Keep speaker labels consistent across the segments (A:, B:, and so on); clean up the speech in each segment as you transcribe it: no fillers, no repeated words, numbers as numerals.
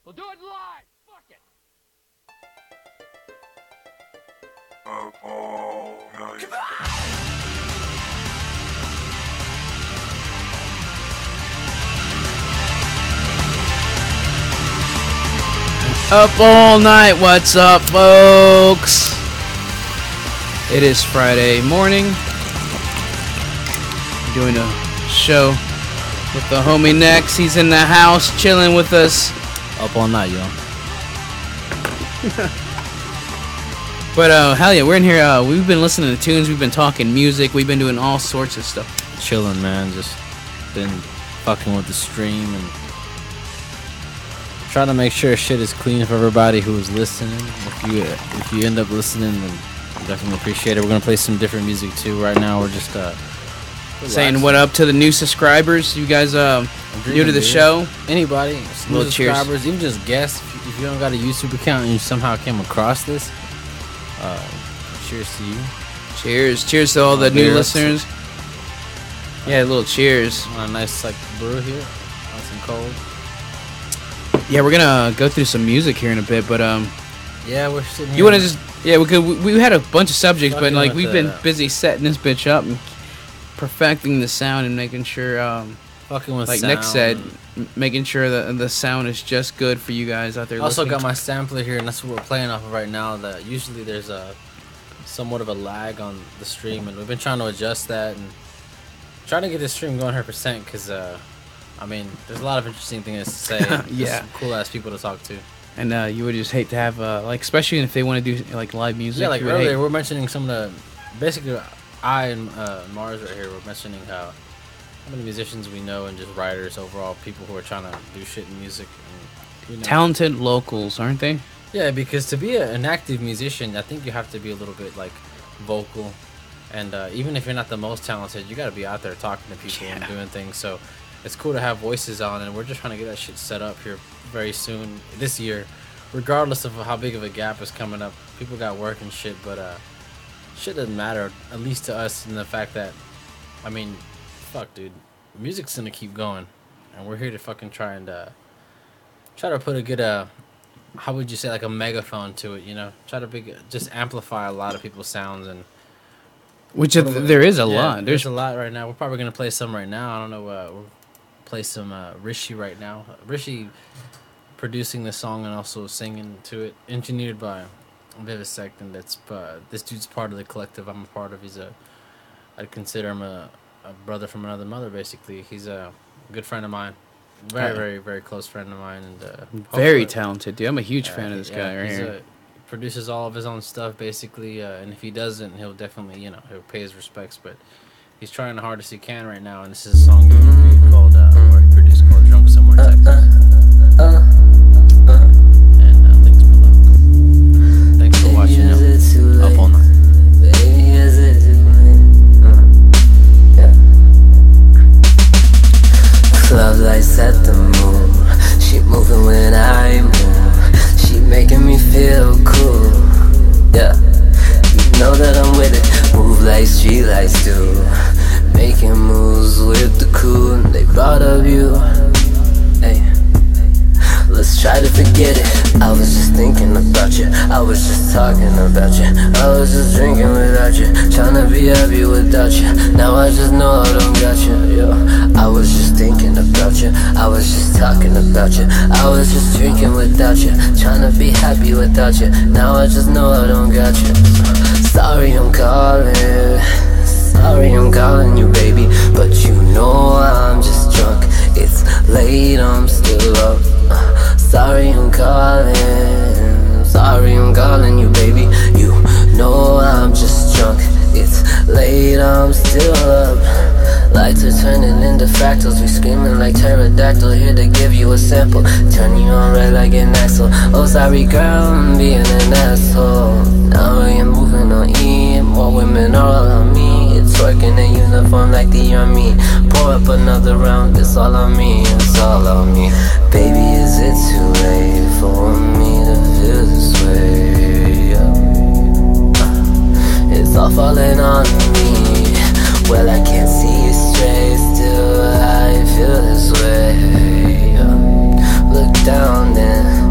A: We'll do it live. Fuck it.
B: Up all night.
C: Up all night. What's up, folks? It is Friday morning. Doing a show with the homie Nex. He's in the house chilling with us.
D: Up all night, yo.
C: But hell yeah, we're in here. We've been listening to tunes. We've been talking music. We've been doing all sorts of stuff.
D: Chilling, man. Just been fucking with the stream and trying to make sure shit is clean for everybody who is listening. If you end up listening, then I definitely appreciate it. We're gonna play some different music too. Right now, we're just
C: saying what up to the new subscribers. You guys new to the show?
D: Anybody, new
C: cheers.
D: subscribers, even just guess if you don't got a YouTube account and you somehow came across this. Cheers to you.
C: Cheers to all the new listeners. Yeah, a little cheers.
D: On a nice like brew here, nice and cold.
C: Yeah, we're gonna go through some music here in a bit, but
D: yeah, we're sitting here.
C: You wanna just we had a bunch of subjects, but like we've been busy setting this bitch up and perfecting the sound and making sure
D: fucking with
C: like
D: sound.
C: Nick said, making sure that the sound is just good for you guys out there.
D: I also
C: listening.
D: got my sampler here, and that's what we're playing off of right now. That usually there's somewhat of a lag on the stream, and we've been trying to adjust that and trying to get this stream going 100%. Because I mean, there's a lot of interesting things to say.
C: Yeah,
D: some cool ass people to talk to.
C: And you would just hate to have like, especially if they want to do like live music.
D: Yeah, like earlier we're mentioning some of the basically I and Mars right here were mentioning how many musicians we know and just writers overall, people who are trying to do shit in music. And, you know,
C: talented locals, aren't they?
D: Yeah, because to be an active musician, I think you have to be a little bit like vocal, and even if you're not the most talented, you got to be out there talking to people and doing things. So it's cool to have voices on, and we're just trying to get that shit set up here very soon this year, regardless of how big of a gap is coming up. People got work and shit, but shit doesn't matter, at least to us, in the fact that, I mean, fuck, dude, music's gonna keep going, and we're here to fucking try to put a good how would you say, like a megaphone to it, you know? Try to just amplify a lot of people's sounds, and
C: there is a lot.
D: There's a lot right now. We're probably gonna play some right now. I don't know. We'll play some Rishi right now. Rishi producing the song and also singing to it, engineered by Vivisect, and that's this dude's part of the collective I'm a part of. I'd consider him a brother from another mother, basically. He's a good friend of mine. Very, very close friend of mine, and
C: very talented, dude. I'm a huge fan of this guy right here.
D: Produces all of his own stuff, basically, and if he doesn't, he'll definitely, he'll pay his respects, but he's trying the hardest he can right now, and this is a song called, or he produced, called Drunk Somewhere, Texas. And links below. Thanks for watching, Up All Night.
E: Club lights at the moon. She moving when I move. She making me feel cool. Yeah, you know that I'm with it. Move like street lights do. Making moves with the cool. They brought up you. Hey, let's try to forget it. I was just thinking about you. I was just talking about you. I was just drinking without you. Tryna be happy without you. Now I just know I don't got you. Yo, I was just thinking about you. I was just talking about you. I was just drinking without you. Tryna be happy without you. Now I just know I don't got you. Sorry I'm calling. Sorry I'm calling you, baby. But you know I'm just drunk. It's late, I'm still up. Sorry I'm calling. Sorry I'm calling you, baby. You know I'm just drunk. It's late, I'm still up. Lights are turning into fractals. We screaming like pterodactyl. Here to give you a sample. Turn you on red like an axle. Oh sorry girl, I'm being an asshole. Now I am moving on E. More women are all on me. It's working in uniform like the army. Pour up another round, it's all on me. It's all on me. Baby, is it too late for me to feel this way? It's all falling on me. Well, I can't see you straight. Still, I feel this way. Look down then.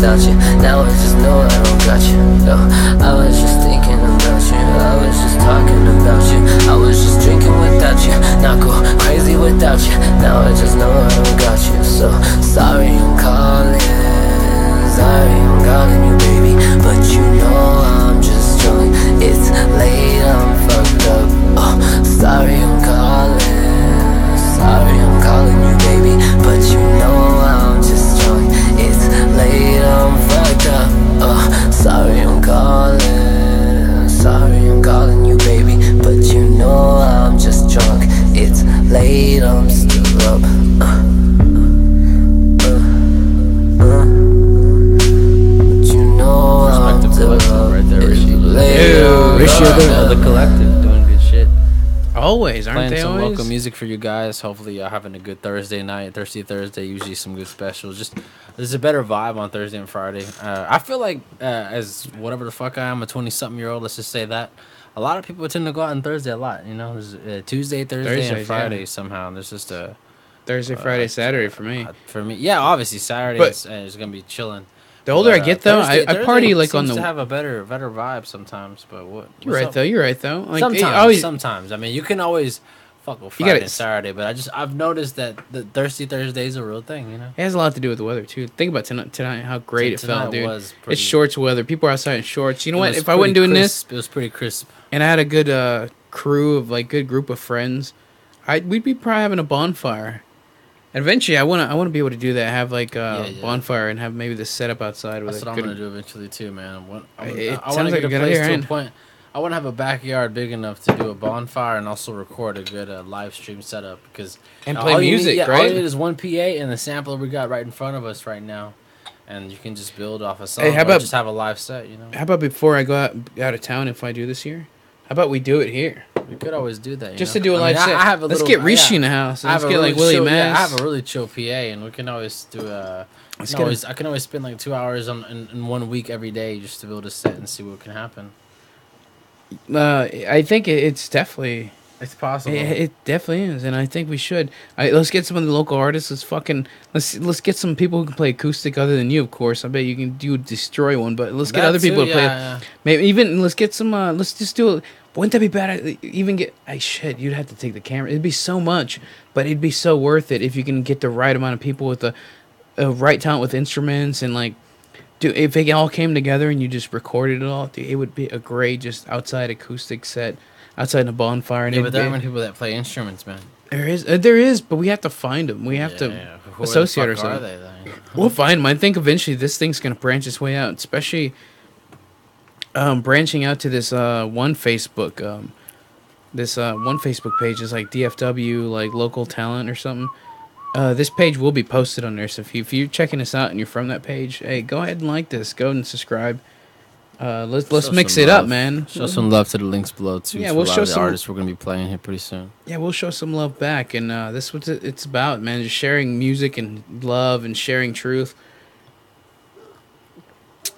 E: without you. Now I just know I don't got you. No, I was just thinking about you. I was just talking about you. I was just drinking without you. Not go crazy without you. Now I just know I don't got you. So sorry I'm calling. Sorry I'm calling you, baby, but you know I'm just drunk. It's late, I'm fucked up. Oh, sorry I'm calling. Sorry I'm calling you, baby, but you know I'm just drunk. It's late, I'm fucked up. Oh, sorry I'm calling. Sorry I'm calling you, baby, but you know I'm just drunk. It's late, I'm still up.
D: Right there, Rishi.
C: Rishi,
D: the collective doing good shit.
C: Always, aren't
D: Playing
C: they
D: some
C: always?
D: local music for you guys. Hopefully, y'all having a good Thursday night. Thursday, usually some good specials. Just there's a better vibe on Thursday and Friday. I feel like as whatever the fuck I am, a 20-something-year-old. Let's just say that a lot of people tend to go out on Thursday a lot. You know, there's Tuesday, Thursday, and
C: Thursdays,
D: Friday
C: yeah.
D: somehow. And there's just a
C: Thursday, Friday, Saturday for me.
D: for me, yeah. Obviously, Saturday
C: But-
D: is gonna be chilling.
C: The older I
D: But,
C: get, though,
D: Thursday
C: I party like on
D: seems
C: the.
D: to have a better vibe sometimes. But what?
C: You're
D: what's
C: right
D: up?
C: though. You're right though. Like
D: Sometimes,
C: it
D: sometimes. I mean, you can always fuck with
C: You
D: Friday
C: gotta-
D: and Saturday, but I've noticed that the Thirsty Thursday is a real thing. You know,
C: It has a lot to do with the weather too. Think about tonight how great it
D: Tonight
C: felt, dude.
D: was pretty-
C: It's shorts weather. People are outside in shorts. You know
D: It
C: what?
D: was
C: If I wasn't
D: pretty
C: doing this
D: crisp. It was pretty crisp.
C: and I had a good crew of like good group of friends, we'd be probably having a bonfire. And eventually, I wanna be able to do that. Have like a
D: Yeah.
C: bonfire and have maybe this setup outside with
D: That's
C: a
D: what I'm
C: good.
D: gonna do eventually too, man.
C: It
D: I want
C: sounds
D: to
C: like
D: get
C: a
D: a
C: good
D: place
C: idea,
D: to a
C: right?
D: point. I want to have a backyard big enough to do a bonfire and also record a good live stream setup because
C: And play
D: all you
C: music,
D: need, All
C: right?
D: you need is one PA and the sampler we got right in front of us right now, and you can just build off a song.
C: Hey, how
D: or
C: about-
D: just have a live set? You know,
C: How about before I go out of town, if I do this year, how about we do it here?
D: we could always do that.
C: Just
D: you
C: to
D: know?
C: do a
D: I mean,
C: live set.
D: I have a
C: Let's
D: little,
C: get Rishi
D: yeah.
C: in the house.
D: I have
C: Let's
D: a
C: get
D: really
C: like Willie
D: chill,
C: Mass.
D: yeah, I have a really chill PA, and we can always do
C: Let's get
D: I can always spend like 2 hours in 1 week every day just to build a set and see what can happen.
C: I think it's definitely.
D: It's possible.
C: It definitely is, and I think we should. Let's get some of the local artists. Let's get some people who can play acoustic other than you, of course. I bet you can destroy one, but let's get
D: That
C: other people
D: too,
C: to play.
D: yeah.
C: Maybe even let's get some. Let's just do it. Wouldn't that be bad? Even get. Shit, you'd have to take the camera. It'd be so much, but it'd be so worth it if you can get the right amount of people with the right talent with instruments and like. Dude, if they all came together and you just recorded it all, dude, it would be a great just outside acoustic set, outside in a bonfire. And
D: Yeah,
C: it'd
D: but there
C: be-
D: are many people that play instruments, man.
C: there is, but we have to find them. We have to
D: Who
C: associate
D: the fuck
C: ourselves.
D: Are they, then?
C: We'll find them. I think eventually this thing's gonna branch its way out, especially branching out to this one Facebook one Facebook page is like DFW, like local talent or something. This page will be posted on there, so if you're checking us out and you're from that page, hey, go ahead and like this. Go and subscribe. Let's
D: Show
C: mix
D: some
C: it up,
D: love.
C: man.
D: Show some love to the links below too.
C: Yeah,
D: for
C: we'll
D: a lot
C: show
D: of the
C: some-
D: artists we're gonna be playing here pretty soon.
C: Yeah, we'll show some love back, and this is what it's about, man. Just sharing music and love and sharing truth,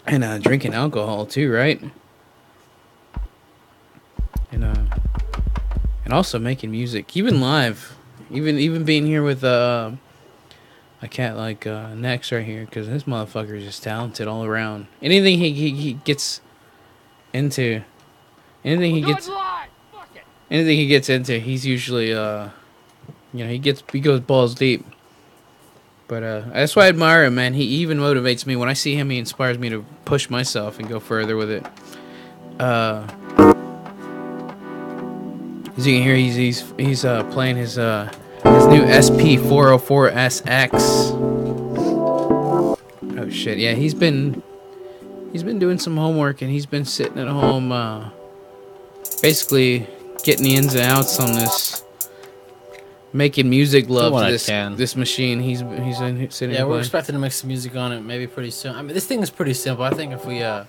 C: and drinking alcohol too, right? And also making music, even live, even being here with a cat like Nex right here, because this motherfucker is just talented all around. Anything he gets into, anything he gets into, he's usually he goes balls deep. But that's why I admire him, man. He even motivates me when I see him. He inspires me to push myself and go further with it. As you can hear, he's playing his new SP404SX. Oh shit! Yeah, he's been doing some homework and he's been sitting at home, basically getting the ins and outs on this, making music love
D: what
C: to
D: I
C: this
D: can.
C: this machine. He's in sitting.
D: Yeah,
C: and
D: we're
C: playing.
D: expecting to make some music on it maybe pretty soon. I mean, this thing is pretty simple. I think if we can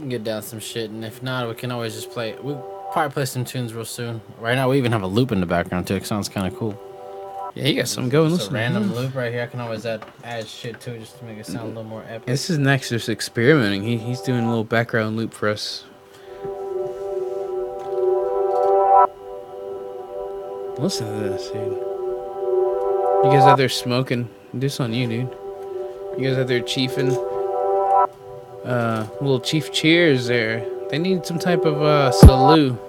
D: get down some shit, and if not, we can always just play. We'll probably play some tunes real soon. Right now, we even have a loop in the background too. It sounds kind of cool.
C: Yeah, he got something going.
D: Just
C: Listen,
D: a random loop right here. I can always add shit to it just to make it sound a little more epic.
C: This is Nex just experimenting. He's doing a little background loop for us. Listen to this, dude. You guys out there smoking? This on you, dude. You guys out there chiefing? Little chief cheers there. They need some type of salute.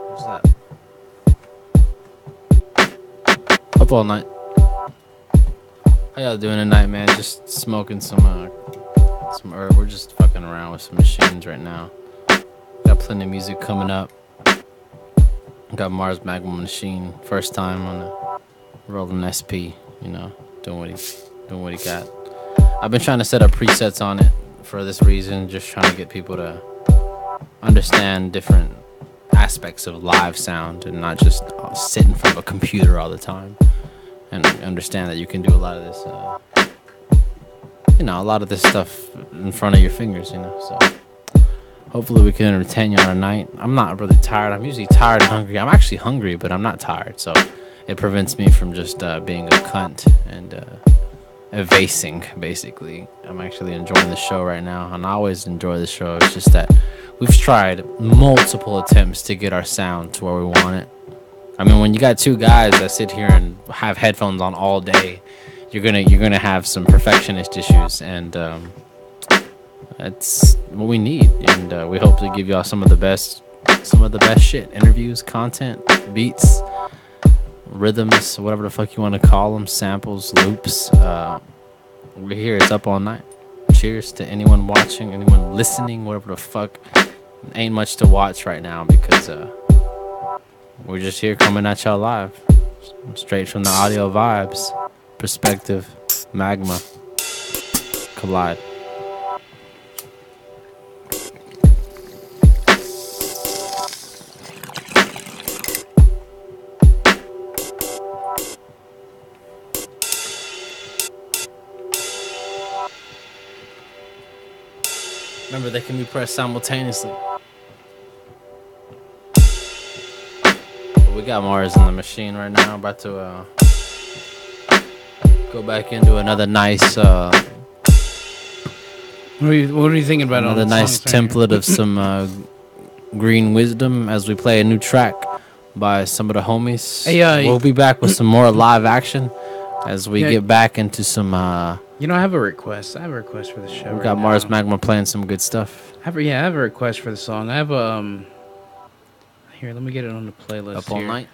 D: What's that? Up all night. How y'all doing tonight, man? Just smoking some herb. We're just fucking around with some machines right now. Got plenty of music coming up. Got Mars Magma Machine, first time on the rolling SP. You know, doing what he got. I've been trying to set up presets on it for this reason, just trying to get people to understand different aspects of live sound and not just sit in front of a computer all the time, and understand that you can do a lot of this a lot of this stuff in front of your fingers, so hopefully we can entertain you on a night. I'm not really tired. I'm usually tired and hungry. I'm actually hungry, but I'm not tired, so it prevents me from just being a cunt and evasing, basically. I'm actually enjoying the show right now, and I always enjoy the show. It's just that we've tried multiple attempts to get our sound to where we want it. I mean, when you got two guys that sit here and have headphones on all day, you're gonna have some perfectionist issues, and that's what we need. And we hope to give y'all some of the best shit: interviews, content, beats, rhythms, whatever the fuck you want to call them, samples, loops. We're here. It's up all night. Cheers to anyone watching, anyone listening, whatever the fuck. Ain't much to watch right now because we're just here coming at y'all live, straight from the audio vibes perspective. Magma collide. Remember, they can be pressed simultaneously. But we got Mars in the machine right now. About to go back into another nice.
C: What are you thinking about?
D: Another nice template of some green wisdom as we play a new track by some of the homies.
C: Hey,
D: we'll be back with some more live action as we get back into some.
C: I have a request. I have a request for the show.
D: We got Mars Magma playing some good stuff.
C: I have a request for the song. I have here. Let me get it on the playlist.
D: Up all night.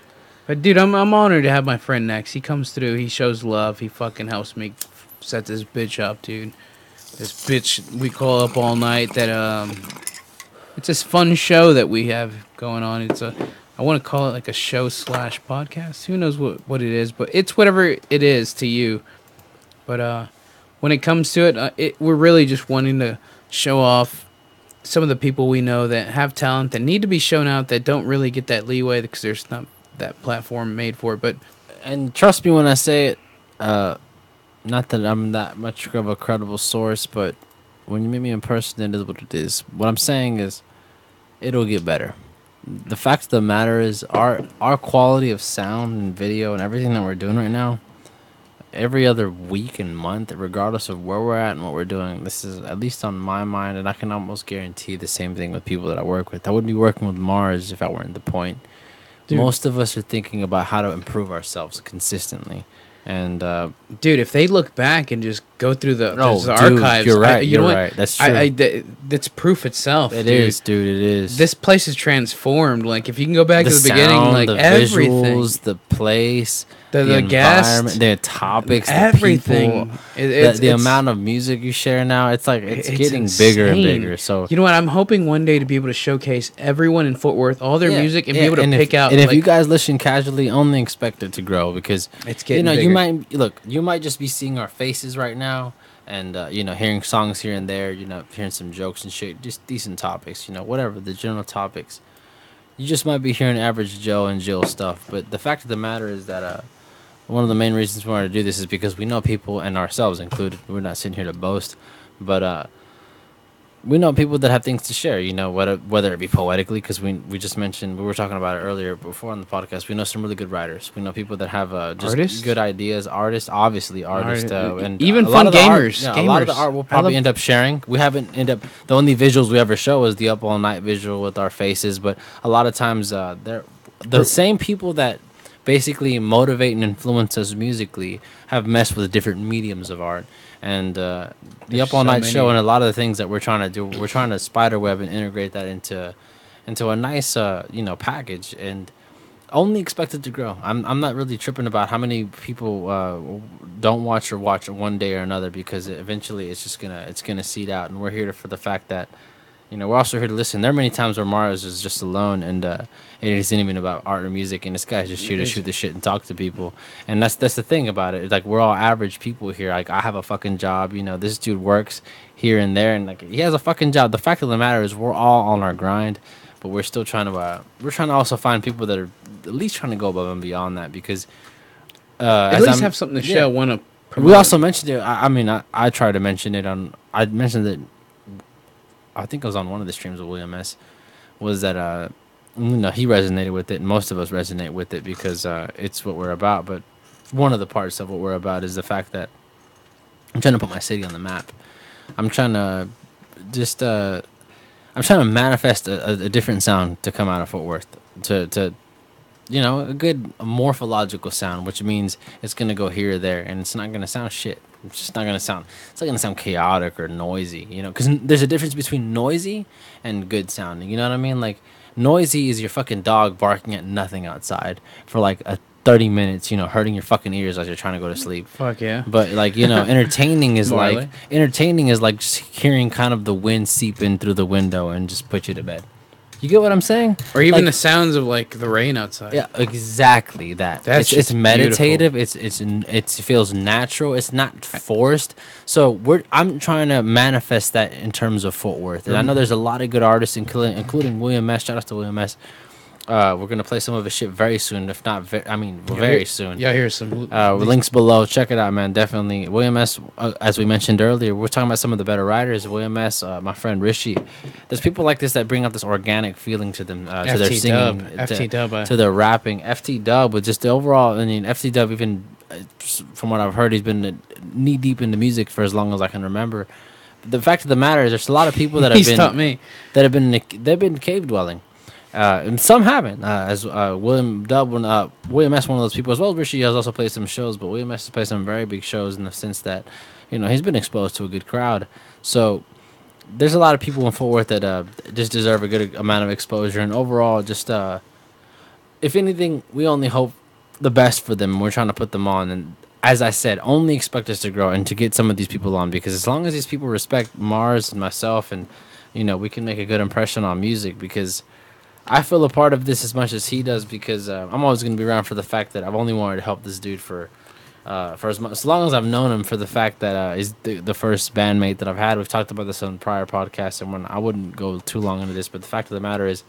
C: But dude, I'm honored to have my friend next. He comes through. He shows love. He fucking helps me set this bitch up, dude. This bitch we call Up All Night. That it's this fun show that we have going on. I want to call it like a show / podcast. Who knows what it is, but it's whatever it is to you. But when it comes to it, we're really just wanting to show off some of the people we know that have talent that need to be shown out, that don't really get that leeway because there's not that platform made for it. But
D: and trust me when I say it, not that I'm that much of a credible source, but when you meet me in person, it is what it is. What I'm saying is, it'll get better. The fact of the matter is, our quality of sound and video and everything that we're doing right now, every other week and month, regardless of where we're at and what we're doing, this is, at least on my mind, and I can almost guarantee the same thing with people that I work with. I wouldn't be working with Mars if I weren't the point. Dude. Most of us are thinking about how to improve ourselves consistently. And
C: dude, if they look back and just go through the archives,
D: you're right. You're right. That's true.
C: That's proof itself.
D: It is, dude. It is.
C: This place is transformed. Like if you can go back to the
D: sound,
C: beginning, like
D: the
C: everything,
D: visuals, the place,
C: the guests,
D: the topics,
C: everything.
D: The amount of music you share now, it's getting
C: insane.
D: Bigger and bigger. So
C: you know what? I'm hoping one day to be able to showcase everyone in Fort Worth, all their music, and be able to pick out.
D: And if you guys listen casually, only expect it to grow because
C: it's getting bigger.
D: You might just be seeing our faces right now, and hearing songs here and there, hearing some jokes and shit, just decent topics, whatever the general topics. You just might be hearing average Joe and Jill stuff, but the fact of the matter is that one of the main reasons we wanted to do this is because we know people, and ourselves included. We're not sitting here to boast, but we know people that have things to share. You know, whether it be poetically, because we just mentioned, we were talking about it earlier before on the podcast. We know some really good writers. We know people that have just
C: Artists?
D: good ideas. Artists, obviously, artists, and
C: even
D: a
C: fun
D: lot of the art-
C: gamers.
D: yeah, a lot of the
C: Gamers.
D: art we'll
C: I
D: probably
C: love-
D: end up sharing. We haven't end up the only visuals we ever show is the up all night visual with our faces, but a lot of times they're the same people that basically motivate and influence us musically have messed with different mediums of art. And the
C: There's
D: Up All
C: so
D: Night
C: many.
D: show and a lot of the things that we're trying to do, we're trying to spiderweb and integrate that into a nice package, and only expect it to grow. I'm not really tripping about how many people don't watch or watch one day or another, because eventually it's gonna seed out, and we're here for the fact that we're also here to listen. There are many times where Mars is just alone, and it isn't even about art or music, and this guy's just here to shoot the shit and talk to people. And that's the thing about it. It's like, we're all average people here. Like, I have a fucking job. This dude works here and there, and like, he has a fucking job. The fact of the matter is, we're all on our grind, but we're still trying to also find people that are at least trying to go above and beyond that, because
C: At least have something to show. Want to?
D: We also mentioned it. I tried to mention it on. I mentioned it. I think it was on one of the streams of William S. Was that he resonated with it, and most of us resonate with it because it's what we're about. But one of the parts of what we're about is the fact that I'm trying to put my city on the map. I'm trying to manifest a different sound to come out of Fort Worth, to a good morphological sound, which means it's gonna go here or there, and it's not gonna sound shit. It's just not gonna sound. It's not gonna sound chaotic or noisy, because there's a difference between noisy and good sounding. You know what I mean? Like, noisy is your fucking dog barking at nothing outside for like 30 minutes, hurting your fucking ears as you're trying to go to sleep.
C: Fuck yeah.
D: But like, entertaining is
C: Morally.
D: like just hearing kind of the wind seep in through the window and just put you to bed. You get what I'm saying?
C: Or even
D: Like,
C: the sounds of like the rain outside.
D: yeah, exactly that.
C: That's
D: It's
C: just
D: meditative. It feels natural. It's not forced. So I'm trying to manifest that in terms of Fort Worth. And I know there's a lot of good artists, including William S. Shout out to William S. We're gonna play some of his shit very soon, if not, very soon.
C: Yeah, here's some.
D: Links below. Check it out, man. Definitely. William S., as we mentioned earlier, we're talking about some of the better writers. William S., my friend Rishi. There's people like this that bring out this organic feeling to them, to their singing,
C: FT Dub.
D: to their rapping. FT Dub, with just the overall, FT Dub, even from what I've heard, he's been knee deep into music for as long as I can remember. The fact of the matter is, there's a lot of people that have
C: He's
D: been
C: taught me.
D: they've been cave dwelling. And some haven't. As William S., one of those people, as well as Rishi, has also played some shows, but William S. has played some very big shows in the sense that, he's been exposed to a good crowd. So there's a lot of people in Fort Worth that just deserve a good amount of exposure, and overall, just if anything, we only hope the best for them. We're trying to put them on, and as I said, only expect us to grow and to get some of these people on, because as long as these people respect Mars and myself, and we can make a good impression on music, because I feel a part of this as much as he does, because I'm always going to be around for the fact that I've only wanted to help this dude for as long as I've known him, for the fact that he's the first bandmate that I've had. We've talked about this on prior podcasts, and I wouldn't go too long into this, but the fact of the matter is,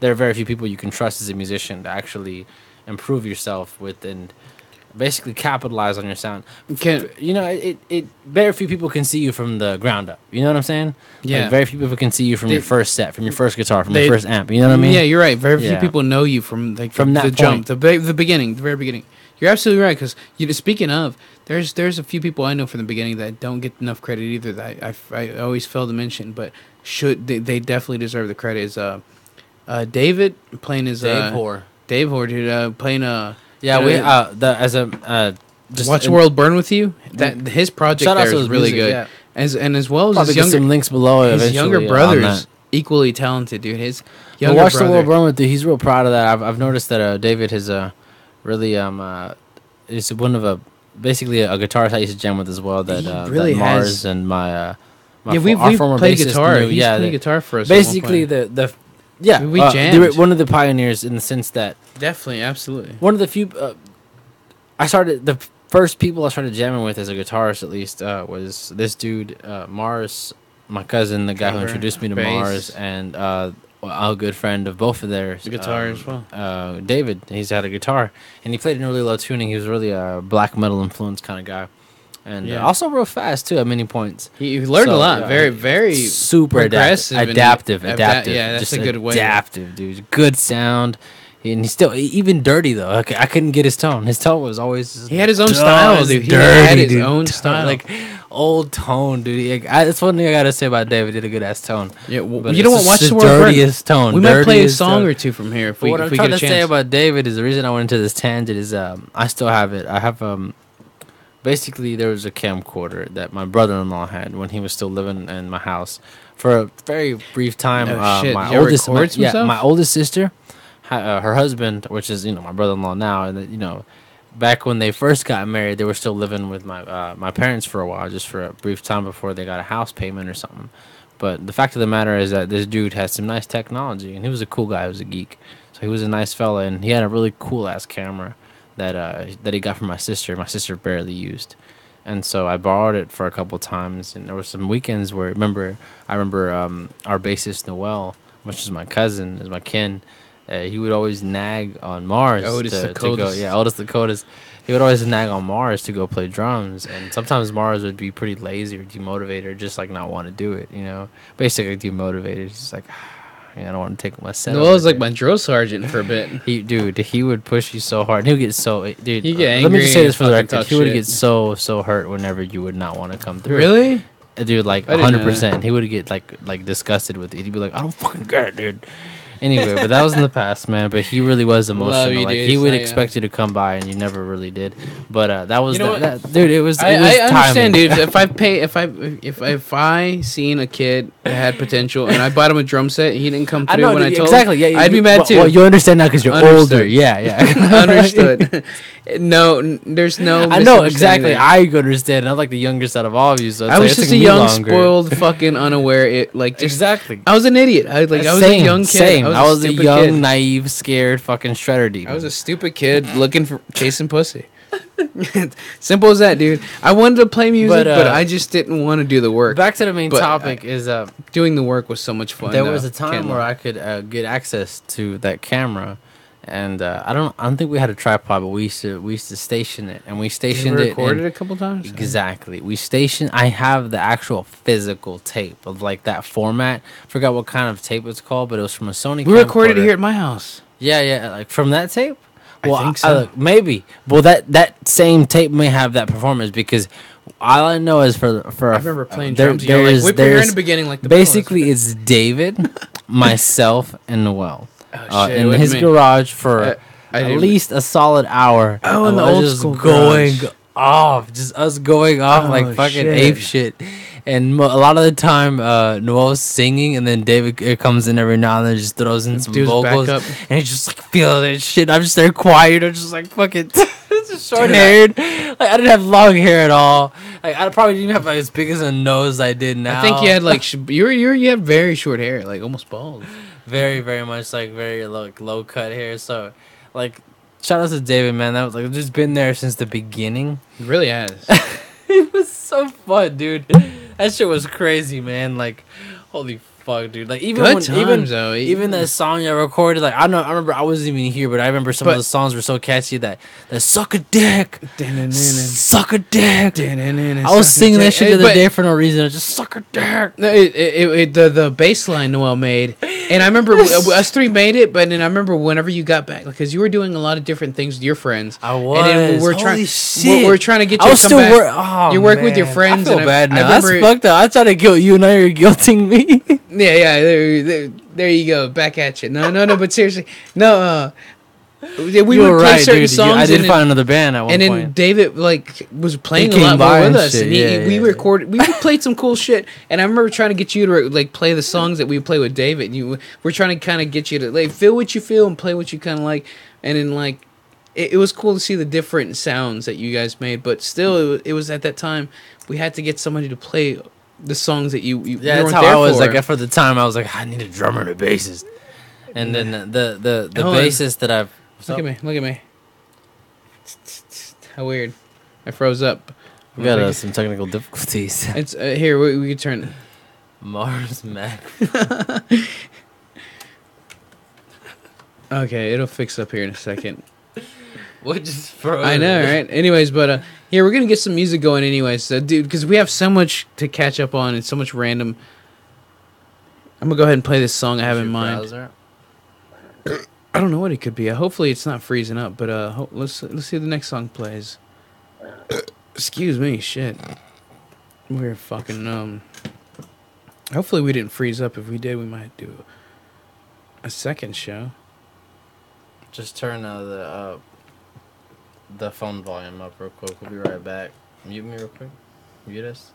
D: there are very few people you can trust as a musician to actually improve yourself with and basically capitalize on your sound. Very few people can see you from the ground up. You know what I'm saying?
C: Yeah.
D: Like, very few people can see you from your first set, from your first guitar, from your first amp. You know what I mean?
C: Yeah, you're right. Very few
D: Yeah.
C: people know you from the
D: that
C: jump,
D: point.
C: the beginning, the very beginning. You're absolutely right, because speaking of, there's a few people I know from the beginning that don't get enough credit either. That I always fail to mention, but they definitely deserve the credit. Is David playing his
D: Dave Hoare.
C: Dave Hoare, dude, playing
D: just
C: Watch the World Burn with You. That his project
D: Shout out
C: there
D: to
C: is
D: his
C: really
D: music,
C: good,
D: yeah.
C: as well as
D: Probably
C: his
D: get some links below.
C: his younger
D: eventually, on
C: brothers
D: that.
C: equally talented, dude. His
D: But
C: younger
D: Watch
C: brother.
D: the World Burn with You. He's real proud of that. I've noticed that David has really is one of basically a guitarist I used to jam with as well. That
C: He really
D: that Mars
C: has.
D: and my
C: Yeah,
D: our
C: we've
D: former
C: played
D: bassist
C: guitar.
D: knew-
C: He's
D: yeah,
C: played
D: the-
C: guitar for us. at one
D: basically
C: point.
D: the
C: We
D: they were
C: jammed.
D: one of the pioneers in the sense that
C: Definitely, absolutely.
D: one of the few the first people I started jamming with as a guitarist, at least, was this dude Mars, my cousin, the guy who
C: Cover,
D: introduced me to
C: bass.
D: Mars, and a good friend of both of theirs,
C: The guitar as well.
D: David. He's had a guitar, and he played in really low tuning. He was really a black metal influence kind of guy. and
C: Yeah.
D: also real fast too at many points.
C: He learned a
D: So,
C: lot.
D: yeah,
C: very
D: super
C: progressive and
D: adaptive.
C: Yeah, that's
D: Just
C: a good way.
D: Adaptive, dude. Good sound. And he's still even dirty though. I couldn't get his tone. His tone was always.
C: He had his own style, dude. He had his own style.
D: Like old tone, dude. That's one thing I gotta say about David. He did a good ass tone.
C: Yeah, well,
D: But
C: you know
D: it's
C: what? Watch
D: just
C: the
D: the
C: work.
D: dirtiest tone.
C: We might play a
D: dirtiest
C: song
D: tone.
C: or two from here if
D: But
C: we
D: what I'm
C: if we
D: trying
C: get a
D: to
C: chance.
D: say about David is the reason I went into this tangent is I still have it. I have basically there was a camcorder that my brother-in-law had when he was still living in my house for a very brief time.
C: Oh, shit.
D: My
C: Did you
D: oldest,
C: record some stuff?
D: my oldest sister, her husband, which is my brother-in-law now, and back when they first got married, they were still living with my parents for a while, just for a brief time before they got a house payment or something. But the fact of the matter is that this dude has some nice technology, and he was a cool guy. He was a geek, so he was a nice fella, and he had a really cool ass camera that he got from my sister. My sister barely used, and so I borrowed it for a couple times. And there were some weekends where I remember our bassist Noel, which is my cousin, is my kin. He would always nag on Mars to go. Yeah, Otis Dakotas. He would always nag on Mars to go play drums, and sometimes Mars would be pretty lazy or demotivated, or just like not want to do it. Basically demotivated. He's just like, I don't want to take my set.
C: Noel was like my drill sergeant for a bit.
D: He would push you so hard. He would get so, dude.
C: He'd get
D: let me
C: angry
D: just say this for the
C: and
D: record.
C: fucking
D: He would
C: talk
D: get so hurt whenever you would not want to come through.
C: Really?
D: Dude, like
C: I didn't know
D: 100%. He would get like disgusted with it. He'd be like, I don't fucking get it, dude. Anyway, but that was in the past, man. But he really was emotional.
C: you,
D: Like
C: dude.
D: he would
C: So,
D: expect you to come by, and you never really did. But that was
C: You know
D: dude. It was.
C: I understand,
D: timing.
C: dude. If I seen a kid that had potential and I bought him a drum set, and he didn't come
D: I
C: through
D: know
C: when I
D: dude,
C: told
D: exactly.
C: him,
D: Yeah,
C: I'd be mad too.
D: Well, you understand now because you're
C: Understood.
D: older. Yeah.
C: Understood. No, there's no.
D: I know
C: misunderstanding
D: exactly.
C: there.
D: I understand. I'm like the youngest out of all of you, so
C: I was
D: it
C: just
D: took
C: a
D: me
C: young,
D: longer.
C: spoiled, fucking unaware. Just
D: Exactly.
C: I was an idiot. I was a
D: Same,
C: young kid.
D: Same. I was a
C: stupid
D: young,
C: kid.
D: naive, scared fucking shredder demon.
C: I was a stupid kid looking for chasing pussy. Simple as that, dude. I wanted to play music, but I just didn't want to do the work.
D: Back to the main
C: But
D: topic is
C: doing the work was so much fun.
D: there
C: though.
D: was a time
C: Can't
D: where
C: lie.
D: I could get access to that camera, and I don't think we had a tripod, but we used to station it, and we
C: You
D: stationed
C: ever
D: it.
C: recorded
D: in-
C: a couple times.
D: Exactly. I have the actual physical tape of like that format. Forgot what kind of tape it's called, but it was from a Sony.
C: We recorded it
D: camcorder.
C: here at my house.
D: Yeah, like from that tape.
C: I
D: Well,
C: think so.
D: maybe. Well, that same tape may have that performance because all I know is for
C: I remember playing
D: there-
C: drums. You're like,
D: there's-
C: whip your hair in
D: there's-
C: the beginning like the
D: basically it's David, myself, and Noel
C: shit,
D: in
C: wait a
D: his
C: minute.
D: garage for
C: I
D: at
C: didn't-
D: least a solid hour.
C: Oh, in
D: of
C: the
D: us
C: old
D: just
C: school
D: going
C: garage.
D: off, just us going off
C: Oh,
D: like fucking
C: shit.
D: ape shit. And a lot of the time, Noel's singing, and then David comes in every now and then, just throws in some
C: Dude's
D: vocals,
C: back up.
D: and he's just like feeling that shit. I'm just there quiet. I'm just like fucking just short haired. Like I didn't have long hair at all. Like I probably didn't have like as big as a nose I did now.
C: I think you had like you had very short hair, like almost bald.
D: very, very much like very low cut hair. So, like, shout out to David, man. That was like just been there since the beginning.
C: It really has.
D: It was so fun, dude. That shit was crazy, man. Like, holy fuck, dude. Like even
C: Good
D: when
C: times, though.
D: even that song I recorded, like I remember I wasn't even here, but I remember some of
C: But-
D: the songs were so catchy that suck a dick, suck a dick. I was singing that shit the other day for no reason. I just suck a dick.
C: No, the bass line Noel made, and I remember us three made it. But then I remember whenever you got back, because you were doing a lot of different things with your friends.
D: I was.
C: And then we're
D: Holy
C: trying.
D: shit.
C: We're trying to get you
D: I was
C: to come
D: still
C: back. You're working with your friends.
D: I feel
C: and
D: bad now.
C: I
D: That's
C: remember,
D: fucked up. I tried to guilt you, now you're guilting me.
C: Yeah. There you go. Back at you. No. But seriously, no. We
D: You
C: would
D: were
C: play
D: right,
C: certain
D: dude.
C: songs.
D: I did
C: and
D: find another band at one
C: and then
D: point.
C: David was playing
D: He
C: a lot
D: came
C: more
D: by
C: with
D: and
C: us,
D: shit,
C: and
D: yeah,
C: we
D: yeah.
C: recorded. We played some cool shit, and I remember trying to get you to play the songs that we play with David. And we're trying to kind of get you to feel what you feel and play what you kind of like, and then it was cool to see the different sounds that you guys made. But still, it was at that time we had to get somebody to play the songs that you
D: Yeah,
C: weren't
D: that's how
C: there
D: I was.
C: for.
D: Like for the time, I was like, I need a drummer and a bassist. And then the
C: Hold on.
D: bassist that I've
C: Look at me. How weird! I froze up.
D: we got some technical difficulties.
C: It's here. We can turn.
D: Mars Mac.
C: Okay, it'll fix up here in a second.
D: What just froze?
C: I know, right? Anyways, but here we're gonna get some music going, anyways, dude, because we have so much to catch up on and so much random. I'm gonna go ahead and play this song I have in mind.
D: Browser?
C: I don't know what it could be. Hopefully, it's not freezing up. But let's see if the next song plays. Excuse me, shit. We're fucking Hopefully, we didn't freeze up. If we did, we might do a second show.
D: Just turn the phone volume up real quick. We'll be right back. Mute me real quick. Mute us.